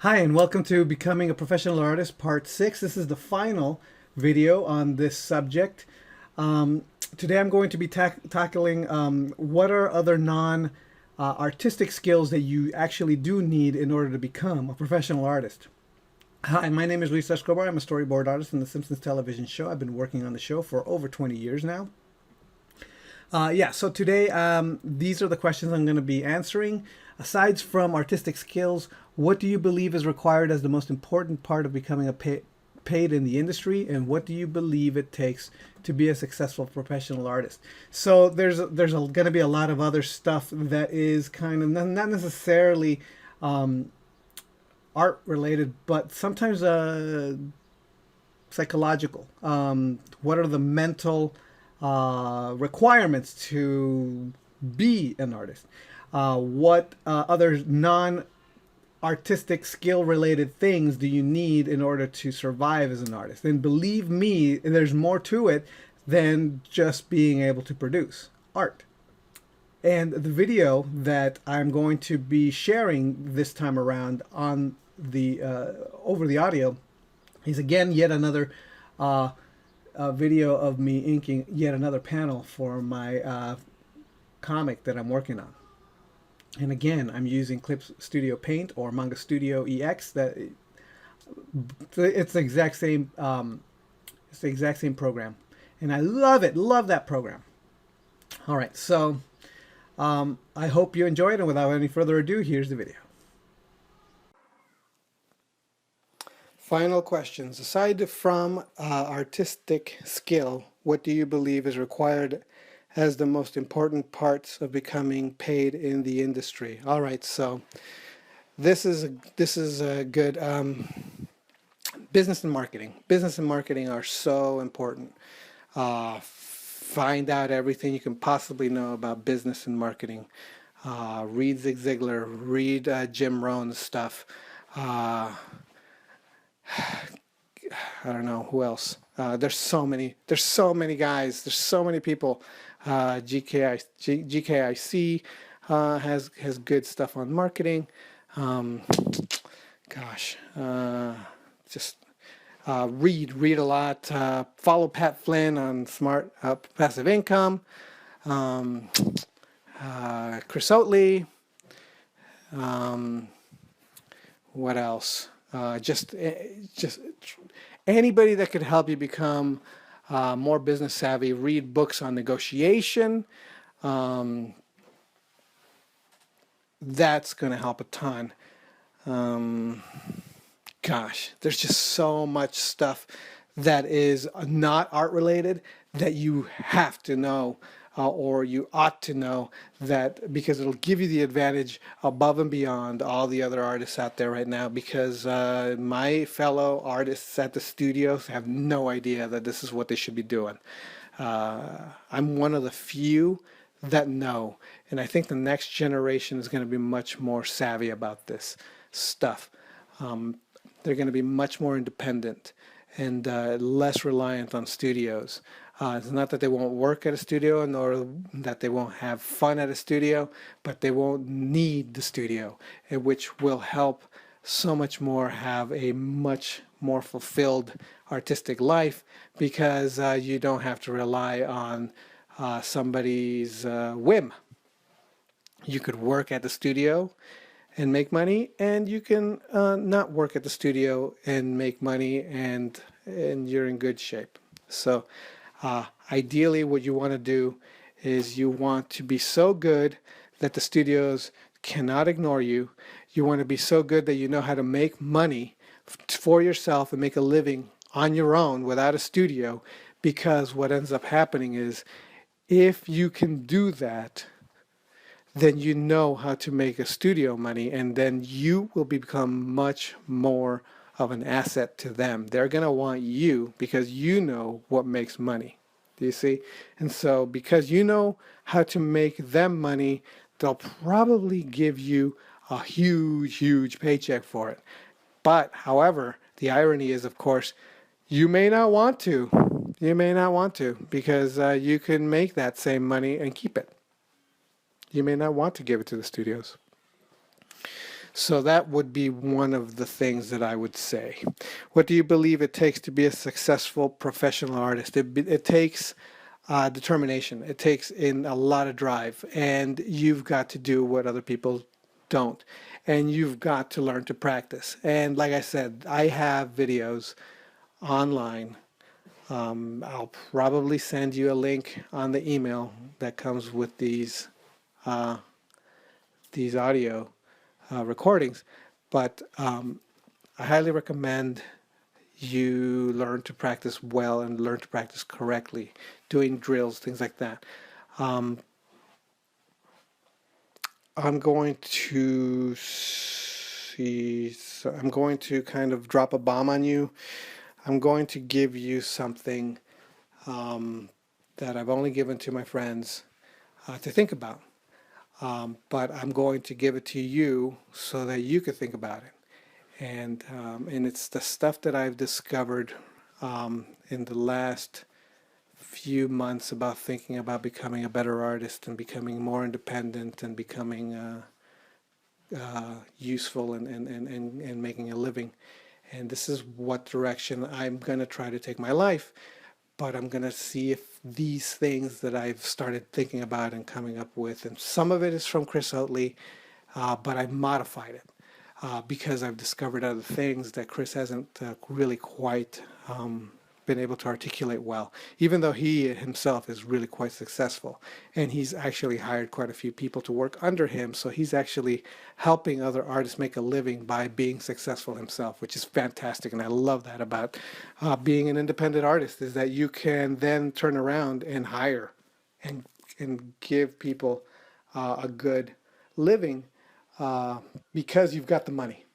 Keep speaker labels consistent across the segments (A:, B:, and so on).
A: Hi, and welcome to Becoming a Professional Artist, Part 6. This is the final video on this subject. Today I'm going to be tackling what are other non-artistic skills that you actually do need in order to become a professional artist. Hi, my name is Luis Escobar. I'm a storyboard artist in the Simpsons television show. I've been working on the show for over 20 years now. So today these are the questions I'm going to be answering. Aside from artistic skills, what do you believe is required as the most important part of becoming paid in the industry, and what do you believe it takes to be a successful professional artist? So there's going to be a lot of other stuff that is kind of not necessarily art related, but sometimes psychological. What are the mental requirements to be an artist? What other non-artistic skill related things do you need in order to survive as an artist? And believe me, there's more to it than just being able to produce art. And the video that I'm going to be sharing this time around on the over the audio is again yet another video of me inking yet another panel for my comic that I'm working on. And again, I'm using Clip Studio Paint or Manga Studio EX. It's the exact same. It's the exact same program, and I love it. Love that program. All right, so I hope you enjoy it. And without any further ado, here's the video. Final questions. Aside from artistic skill, what do you believe is required as the most important parts of becoming paid in the industry? All right, so this is a good business and marketing. Business and marketing are so important. Find out everything you can possibly know about business and marketing. Read Zig Ziglar. Read Jim Rohn's stuff. I don't know who else. There's so many guys. There's so many people. GKIC has good stuff on marketing. Just read a lot. Follow Pat Flynn on smart passive income. Chris Oatley. What else? Just anybody that could help you become more business savvy. Read books on negotiation. That's going to help a ton. There's just so much stuff that is not art related that you have to know. Or you ought to know that, because it'll give you the advantage above and beyond all the other artists out there right now, because my fellow artists at the studios have no idea that this is what they should be doing. I'm one of the few that know, and I think the next generation is going to be much more savvy about this stuff. They're going to be much more independent and less reliant on studios. It's not that they won't work at a studio, nor that they won't have fun at a studio, but they won't need the studio, which will help so much more have a much more fulfilled artistic life, because you don't have to rely on somebody's whim. You could work at the studio and make money, and you can not work at the studio and make money, and you're in good shape. So ideally, what you want to do is you want to be so good that the studios cannot ignore you. You want to be so good that you know how to make money for yourself and make a living on your own without a studio, because what ends up happening is, if you can do that, then you know how to make a studio money, and then you will become much more of an asset to them. They're going to want you because you know what makes money. Do you see? And so because you know how to make them money, they'll probably give you a huge paycheck for it. But however, the irony is, of course, you may not want to. You may not want to, because you can make that same money and keep it. You may not want to give it to the studios. So that would be one of the things that I would say. What do you believe it takes to be a successful professional artist? It takes determination. It takes in a lot of drive, and you've got to do what other people don't. And you've got to learn to practice. And like I said, I have videos online. I'll probably send you a link on the email that comes with these audio recordings. But I highly recommend you learn to practice well and learn to practice correctly, doing drills, things like that. I'm going to see, so I'm going to kind of drop a bomb on you. I'm going to give you something that I've only given to my friends to think about. But I'm going to give it to you so that you can think about it. And it's the stuff that I've discovered in the last few months about thinking about becoming a better artist and becoming more independent and becoming useful and making a living. And this is what direction I'm going to try to take my life. But I'm going to see if these things that I've started thinking about and coming up with, and some of it is from Chris Oatley, but I've modified it because I've discovered other things that Chris hasn't really quite been able to articulate well, even though he himself is really quite successful. And he's actually hired quite a few people to work under him. So he's actually helping other artists make a living by being successful himself, which is fantastic. And I love that about being an independent artist, is that you can then turn around and hire and give people a good living because you've got the money.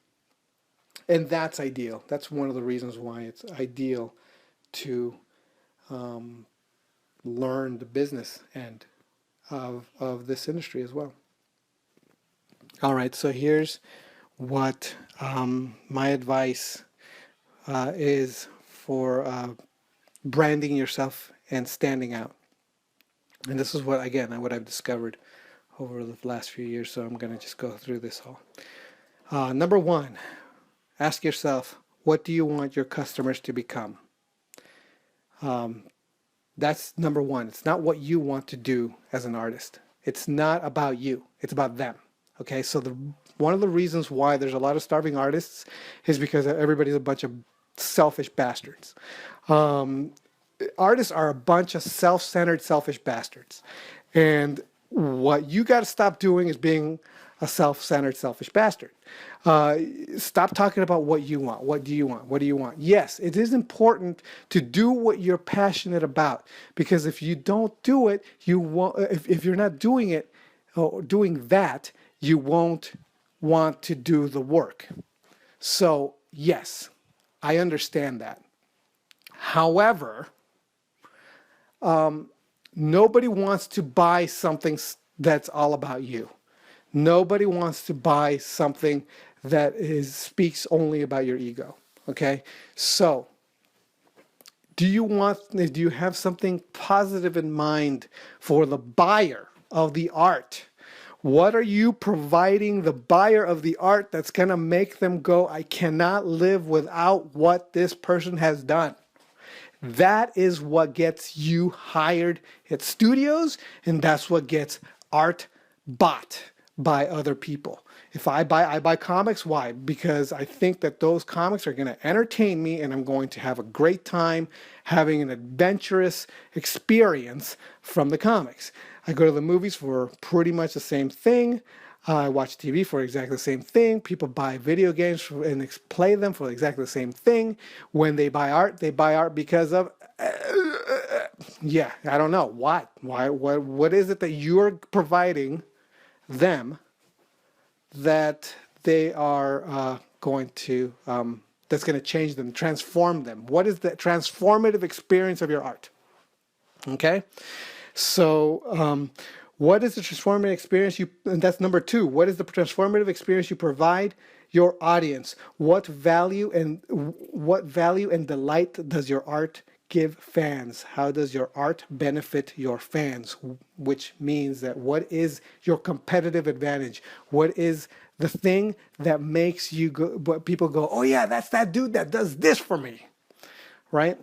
A: And that's ideal. That's one of the reasons why it's ideal to learn the business end of this industry as well. All right, so here's what my advice is for branding yourself and standing out. And this is what, again, what I've discovered over the last few years, so I'm going to just go through this all. Number one, ask yourself, what do you want your customers to become? That's number one. It's not what you want to do as an artist. It's not about you. It's about them. Okay, so one of the reasons why there's a lot of starving artists is because everybody's a bunch of selfish bastards. Artists are a bunch of self-centered, selfish bastards. And what you got to stop doing is being a self-centered, selfish bastard. Stop talking about what you want. What do you want? What do you want? Yes, it is important to do what you're passionate about, because if you don't do it, you won't. If you're not doing it, or doing that, you won't want to do the work. So yes, I understand that. However, nobody wants to buy something that's all about you. Nobody wants to buy something that speaks only about your ego. Okay, so do you have something positive in mind for the buyer of the art? What are you providing the buyer of the art that's going to make them go, I cannot live without what this person has done? That is what gets you hired at studios, and that's what gets art bought by other people. If I buy comics. Why? Because I think that those comics are going to entertain me, and I'm going to have a great time having an adventurous experience from the comics. I go to the movies for pretty much the same thing. I watch TV for exactly the same thing. People buy video games and play them for exactly the same thing. When they buy art because of I don't know what. What is it that you're providing them that they are going to that's going to change them, transform them? What is the transformative experience of your art? Okay, so what is the transformative experience and that's number two. What is the transformative experience you provide your audience? What value and delight does your art give fans? How does your art benefit your fans? Which means that what is your competitive advantage? What is The thing that makes you go, but people go, oh yeah, that's that dude that does this for me, right?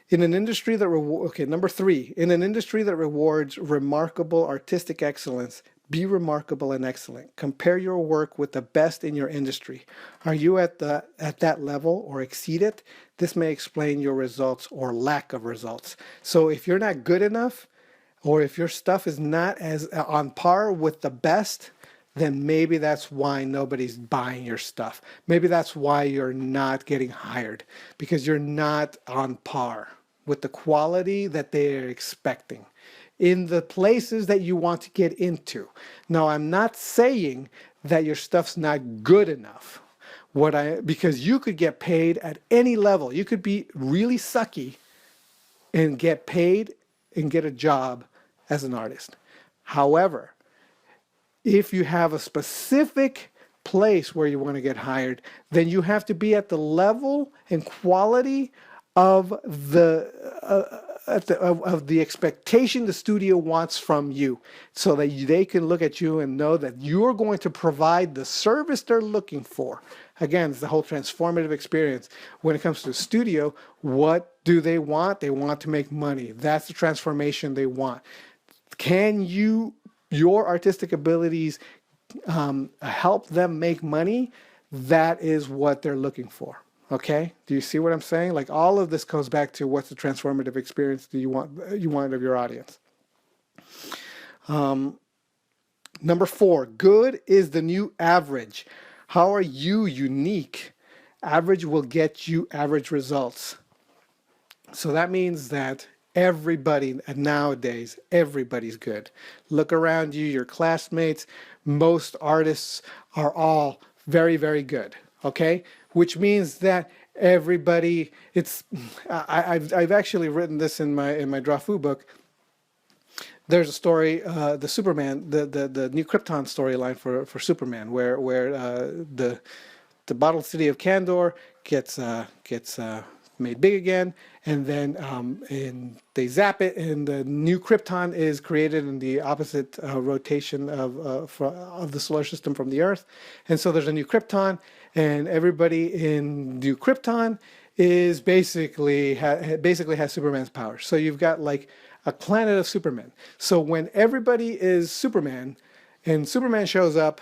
A: In an industry that okay, number 3, in an industry that rewards remarkable artistic excellence, be remarkable and excellent. Compare your work with the best in your industry. Are you at that level or exceed it? This may explain your results or lack of results. So if you're not good enough, or if your stuff is not as on par with the best, then maybe that's why nobody's buying your stuff. Maybe that's why you're not getting hired, because you're not on par with the quality that they're expecting in the places that you want to get into. Now, I'm not saying that your stuff's not good enough. Because you could get paid at any level. You could be really sucky and get paid and get a job as an artist. However, if you have a specific place where you want to get hired, then you have to be at the level and quality of the expectation the studio wants from you, so that they can look at you and know that you're going to provide the service they're looking for. Again, it's the whole transformative experience. When it comes to the studio, what do they want? They want to make money. That's the transformation they want. Can your artistic abilities help them make money? That is what they're looking for. Okay? Do you see what I'm saying? Like, all of this goes back to, what's the transformative experience do you want of your audience? Number 4, good is the new average. How are you unique? Average will get you average results. So that means that everybody nowadays, everybody's good. Look around you, your classmates, most artists are all very, very good. Okay? Which means that everybody, I've actually written this in my Draw Fu book. There's a story, the Superman, the new Krypton storyline for Superman, where the bottled city of Kandor gets made big again, and then they zap it, and the new Krypton is created in the opposite rotation of the solar system from the Earth, and so there's a new Krypton, and everybody in New Krypton is basically has Superman's powers. So you've got like a planet of Superman. So when everybody is Superman, and Superman shows up,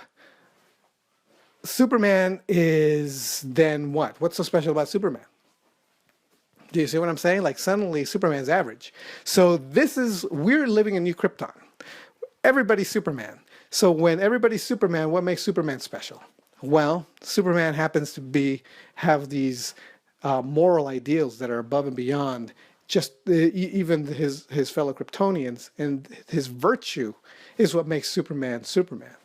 A: Superman is then what? What's so special about Superman? Do you see what I'm saying? Like, suddenly Superman's average. So we're living in New Krypton. Everybody's Superman. So when everybody's Superman, what makes Superman special? Well, Superman happens to have these moral ideals that are above and beyond just even his fellow Kryptonians, and his virtue is what makes Superman Superman.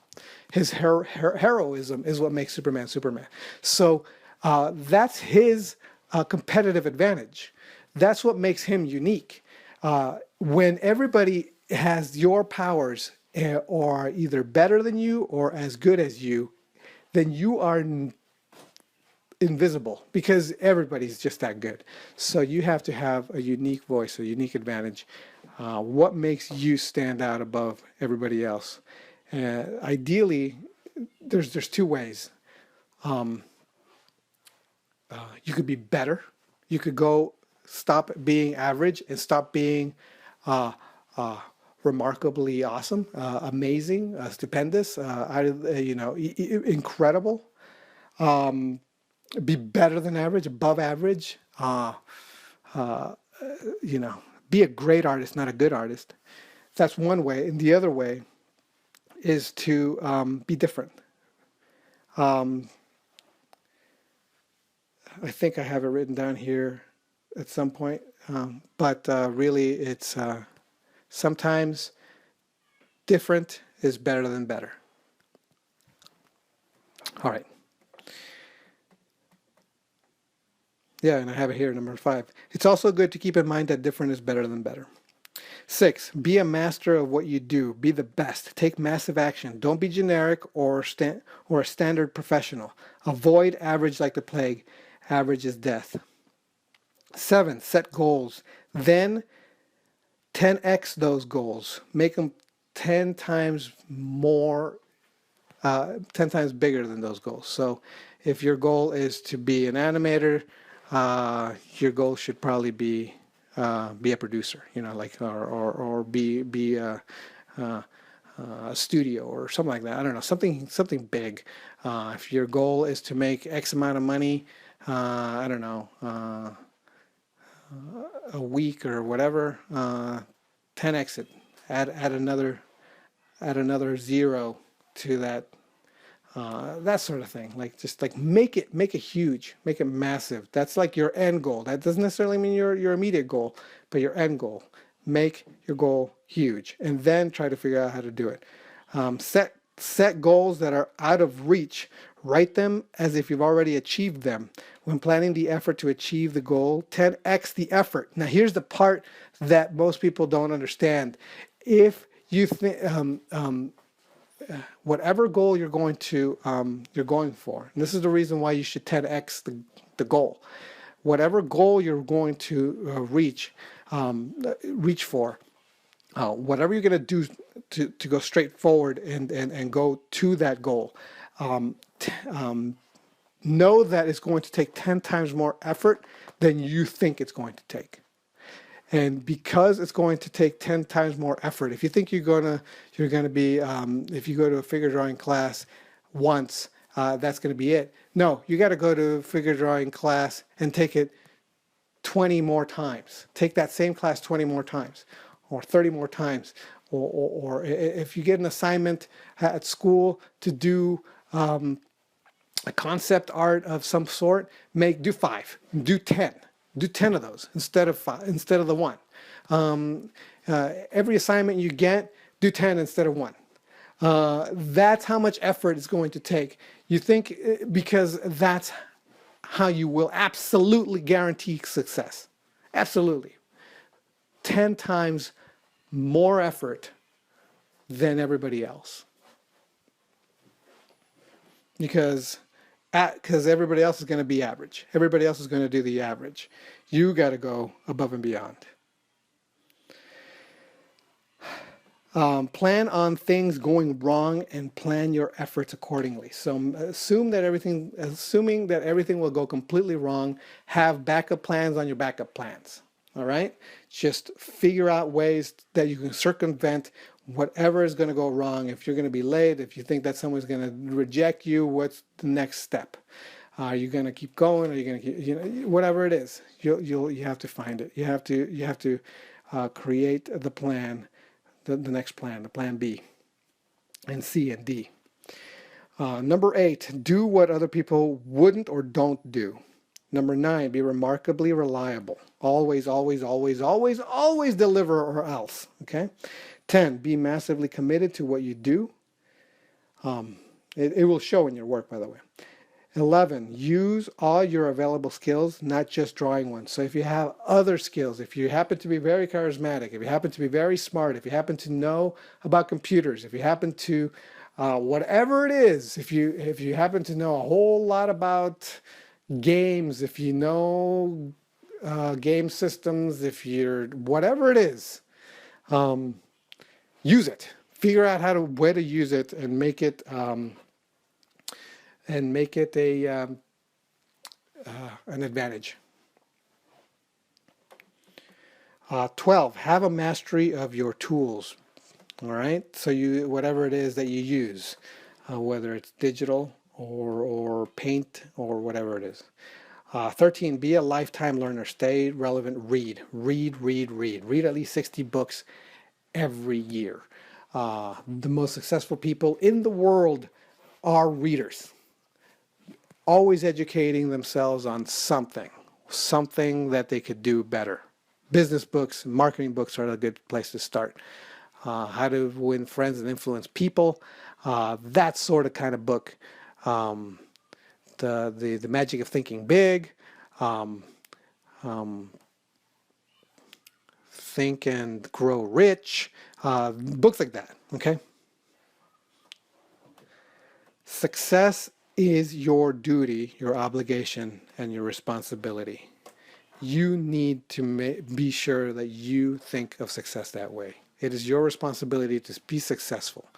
A: His heroism is what makes Superman Superman. So that's his competitive advantage. That's what makes him unique. When everybody has your powers, or are either better than you or as good as you, then you are invisible, because everybody's just that good. So you have to have a unique voice, a unique advantage. What makes you stand out above everybody else? Ideally, there's 2 ways. You could be better. You could stop being average and stop being remarkably awesome, amazing, stupendous, incredible. Be better than average, above average. Be a great artist, not a good artist. That's one way. And the other way is to be different. I think I have it written down here at some point, but really it's sometimes different is better than better. All right. Yeah, and I have it here, number 5. It's also good to keep in mind that different is better than better. 6, be a master of what you do. Be the best. Take massive action. Don't be generic or a standard professional. Avoid average like the plague. Average is death. 7, set goals. Then 10x those goals. Make them 10 times more 10 times bigger than those goals. So if your goal is to be an animator, your goal should probably be a producer, like or be uh, a studio or something like that. I don't know, something big. If your goal is to make X amount of money, I don't know, a week or whatever, 10x it. Add another zero to that. That sort of thing. Like just like make it huge, make it massive. That's like your end goal. That doesn't necessarily mean your immediate goal, but your end goal. Make your goal huge, and then try to figure out how to do it. Set goals that are out of reach. Write them as if you've already achieved them. When planning the effort to achieve the goal, 10x the effort. Now here's the part that most people don't understand. If you think whatever goal you're going for, and this is the reason why you should 10x the goal. Whatever goal you're going to reach for, whatever you're going to do to go straight forward and go to that goal, know that it's going to take 10 times more effort than you think it's going to take. And because it's going to take 10 times more effort, if you think you're gonna be, if you go to a figure drawing class once, that's going to be it. No, you got to go to a figure drawing class and take it 20 more times. Take that same class 20 more times, or 30 more times, or if you get an assignment at school to do a concept art of some sort, do 5, do 10. Do 10 of those instead of the one. Every assignment you get, do 10 instead of 1. That's how much effort it's going to take. You think, because that's how you will absolutely guarantee success. Absolutely. 10 times more effort than everybody else. Because everybody else is going to be average. Everybody else is going to do the average. You got to go above and beyond. Plan on things going wrong and plan your efforts accordingly. So assuming that everything will go completely wrong, have backup plans on your backup plans. All right? Just figure out ways that you can circumvent whatever is going to go wrong. If you're going to be late, if you think that someone's going to reject you, what's the next step? Are you going to keep going? Are you going to keep, whatever it is, you have to find it. You have to create the plan, the next plan, the plan B, and C and D. Number 8, do what other people wouldn't or don't do. Number 9, be remarkably reliable. Always, always, always, always, always deliver or else. Okay. 10, be massively committed to what you do. It will show in your work, by the way. 11, use all your available skills, not just drawing ones. So if you have other skills, if you happen to be very charismatic, if you happen to be very smart, if you happen to know about computers, if you happen to, whatever it is, if you happen to know a whole lot about games, if you know game systems, if you're, whatever it is, use it. Figure out where to use it and make it an advantage. 12, have a mastery of your tools. All right, so whatever it is that you use, whether it's digital or paint or whatever it is. 13, be a lifetime learner. Stay relevant. Read at least 60 books every year. The most successful people in the world are readers, always educating themselves on something that they could do better. Business books, marketing books are a good place to start. How to win friends and influence people, that sort of kind of book. The Magic of Thinking Big, Think and Grow Rich, books like that. Okay. Success is your duty, your obligation, and your responsibility. You need to be sure that you think of success that way. It is your responsibility to be successful,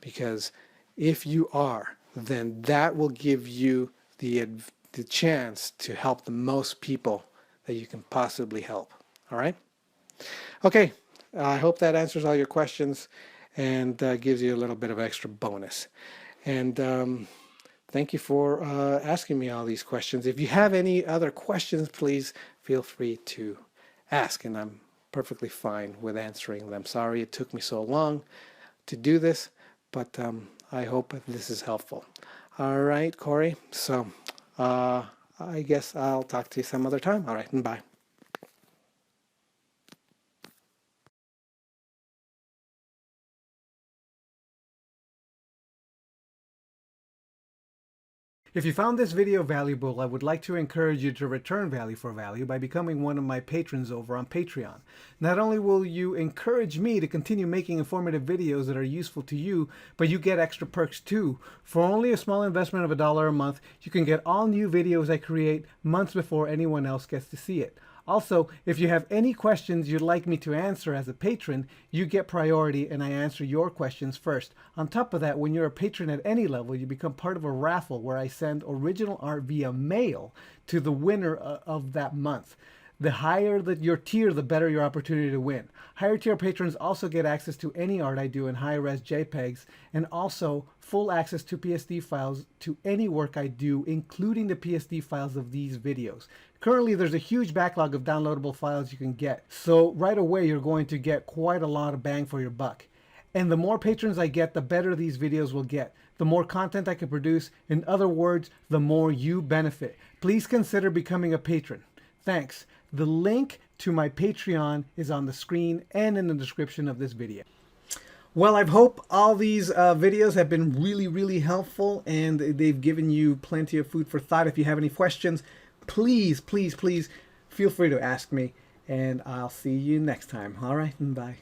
A: because If you are, then that will give you the chance to help the most people that you can possibly help. All right? Okay, I hope that answers all your questions and gives you a little bit of extra bonus. And thank you for asking me all these questions. If you have any other questions, please feel free to ask, and I'm perfectly fine with answering them. Sorry it took me so long to do this, but I hope this is helpful. All right, Corey. So I guess I'll talk to you some other time. All right, and bye. If you found this video valuable, I would like to encourage you to return value for value by becoming one of my patrons over on Patreon. Not only will you encourage me to continue making informative videos that are useful to you, but you get extra perks too. For only a small investment of $1 a month, you can get all new videos I create months before anyone else gets to see it. Also, if you have any questions you'd like me to answer as a patron, you get priority and I answer your questions first. On top of that, when you're a patron at any level, you become part of a raffle where I send original art via mail to the winner of that month. The higher your tier, the better your opportunity to win. Higher tier patrons also get access to any art I do in high-res JPEGs and also full access to PSD files to any work I do, including the PSD files of these videos. Currently, there's a huge backlog of downloadable files you can get, so right away you're going to get quite a lot of bang for your buck. And the more patrons I get, the better these videos will get. The more content I can produce, in other words, the more you benefit. Please consider becoming a patron. Thanks. The link to my Patreon is on the screen and in the description of this video. Well, I hope all these videos have been really helpful and they've given you plenty of food for thought. If you have any questions, please feel free to ask me and I'll see you next time. All right, and bye.